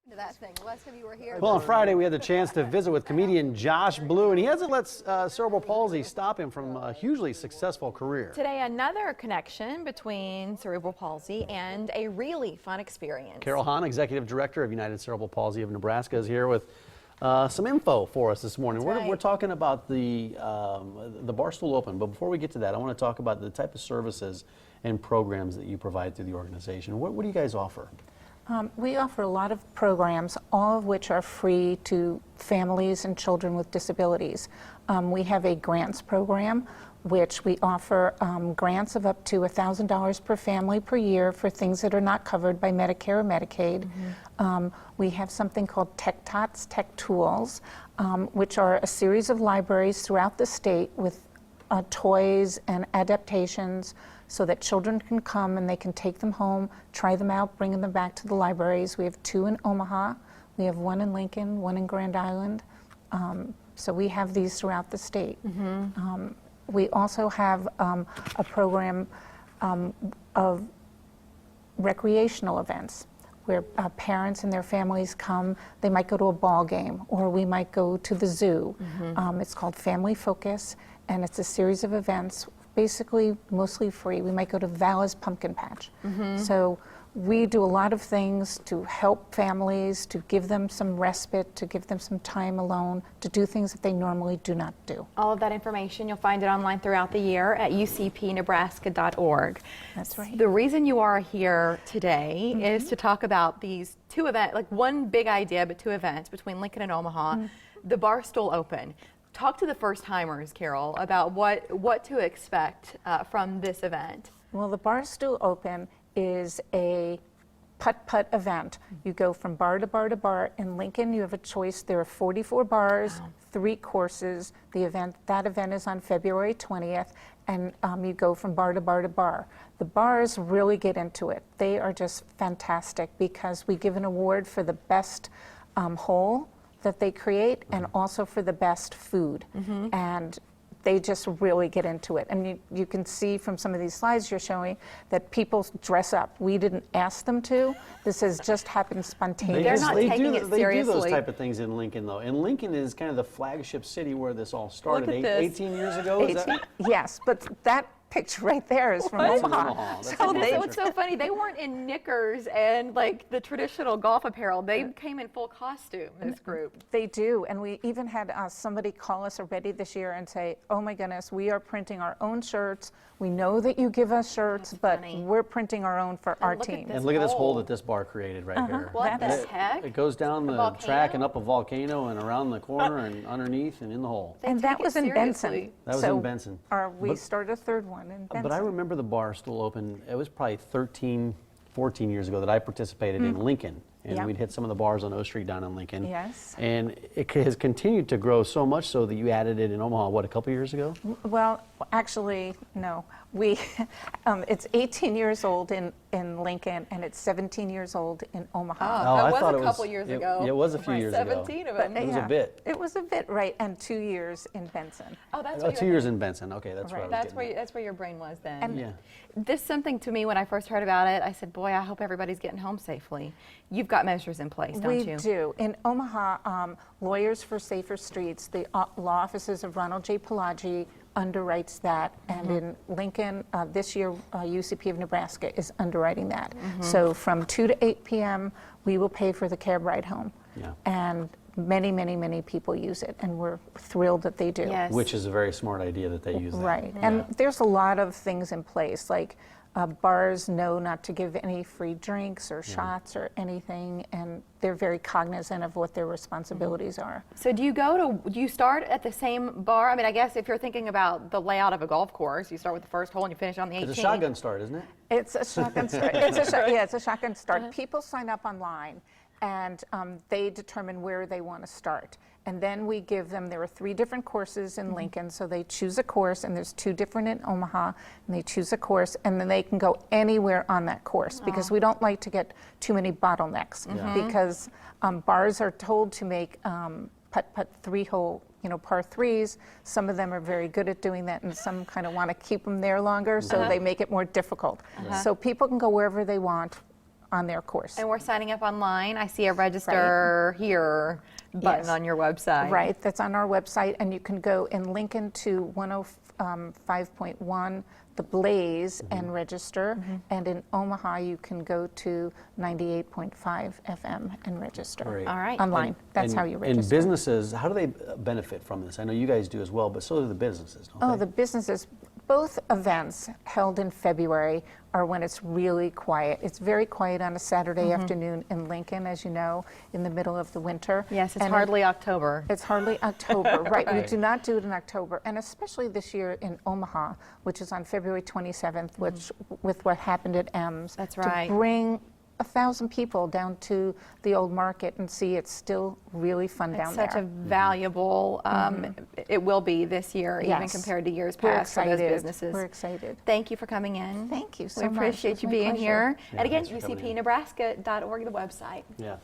To that thing. Last time you were here. Well, on Friday we had the chance to visit with comedian Josh Blue, and he hasn't let cerebral palsy stop him from a hugely successful career. Today, another connection between cerebral palsy and a really fun experience. Carol Hahn, Executive Director of United Cerebral Palsy of Nebraska, is here with some info for us this morning. We're talking about the Barstool Open, but before we get to that, I want to talk about the type of services and programs that you provide through the organization. What do you guys offer? We offer a lot of programs, all of which are free to families and children with disabilities. We have a grants program, which we offer grants of up to $1,000 per family per year for things that are not covered by Medicare or Medicaid. We have something called Tech Tots, Tech Tools, which are a series of libraries throughout the state with toys and adaptations so that children can come and they can take them home, try them out, bring them back to the libraries. We have 2 in Omaha, we have 1 in Lincoln, 1 in Grand Island. So we have these throughout the state. We also have a program of recreational events where parents and their families come. They might go to a ball game, or we might go to the zoo. It's called Family Focus, and it's a series of events, basically mostly free. We might go to Vala's Pumpkin Patch. So we do a lot of things to help families, to give them some respite, to give them some time alone, to do things that they normally do not do. All of that information, you'll find it online throughout the year at ucpnebraska.org. That's right. The reason you are here today is to talk about these 2 events, like one big idea, but 2 events between Lincoln and Omaha, the Barstool Open. Talk to the first-timers, Carol, about what to expect from this event. Well, the Barstool Open is a putt-putt event. You go from bar to bar to bar. In Lincoln, you have a choice. There are 44 bars, 3 courses. That event is on February 20th, and you go from bar to bar to bar. The bars really get into it. They are just fantastic because we give an award for the best hole that they create and also for the best food. And they just really get into it. And you can see from some of these slides you're showing that people dress up. We didn't ask them to. This has just happened spontaneously. They're not taking it seriously. They do those type of things in Lincoln, though. And Lincoln is kind of the flagship city where this all started. Look at this. 18 years ago? Yes, but that picture right there is from Omaha. So it's so funny. They weren't in knickers and like the traditional golf apparel. They came in full costume, this group. They do, and we even had somebody call us already this year and say, oh my goodness, we are printing our own shirts. We know that you give us shirts, but we're printing our own for our team. And look at this hole that this bar created right here. What the heck? It goes down the track and up a volcano and around the corner and underneath and in the hole. And that was in Benson. That was in Benson. We started a 3rd one in Benson. But I remember the Barstool Open, it was probably 13, 14 years ago that I participated in Lincoln. And we'd hit some of the bars on O Street down in Lincoln. Yes. And it has continued to grow so much so that you added it in Omaha, what, a couple years ago? Well, actually, no. It's 18 years old in Lincoln, and it's 17 years old in Omaha. Oh, I was thought a couple years ago. It was a few years ago. 17 of them. It was a bit. It was a bit, right, and 2 years in Benson. Oh, that's 2 years in Benson. Okay, that's right. That's where your brain was then. And this something to me when I first heard about it. I said, boy, I hope everybody's getting home safely. You've got measures in place, don't you? We do. In Omaha, Lawyers for Safer Streets, the law offices of Ronald J. Pelagi underwrites that, and in Lincoln this year UCP of Nebraska is underwriting that. So from 2 to 8 p.m. we will pay for the cab ride home, and many people use it, and we're thrilled that they do. Yes. Which is a very smart idea that they use that. Right, and there's a lot of things in place, like bars know not to give any free drinks or shots or anything, and they're very cognizant of what their responsibilities are. So do you start at the same bar? I mean, I guess if you're thinking about the layout of a golf course, you start with the first hole and you finish on the 18th. It's a shotgun start, isn't it? It's a shotgun start. It's a shotgun start. People sign up online, and they determine where they want to start. And then we give them, there are 3 different courses in Lincoln, so they choose a course, and there's 2 different in Omaha, and they choose a course, and then they can go anywhere on that course, because we don't like to get too many bottlenecks, because bars are told to make putt-putt 3-hole, par 3s. Some of them are very good at doing that, and some kind of want to keep them there longer, so they make it more difficult. So people can go wherever they want on their course. And we're signing up online. I see a register here button Yes. on your website. Right, that's on our website, and you can go in Lincoln to 105.1, The Blaze, and register. And in Omaha, you can go to 98.5 FM and register. Great. All right. Online, that's how you register. And businesses, how do they benefit from this? I know you guys do as well, but so do the businesses, don't Oh, they? the businesses, both events held in February are when it's really quiet. It's very quiet on a Saturday afternoon in Lincoln, as you know, in the middle of the winter. Yes, it's And hardly October. It's hardly October, right. We Right. do not do it in October, and especially this year in Omaha, which is on February 27th, which with what happened at M's. That's right. To bring 1,000 people down to the old market and see it's still really fun down It's there. such a valuable, it will be this year, even Yes. compared to years We're past for those excited. businesses. We're excited. Thank you for coming in. Thank you so We much. appreciate It's you my being pleasure. here. Yeah, And again, thanks for coming in. UCPnebraska.org, the website. Yeah.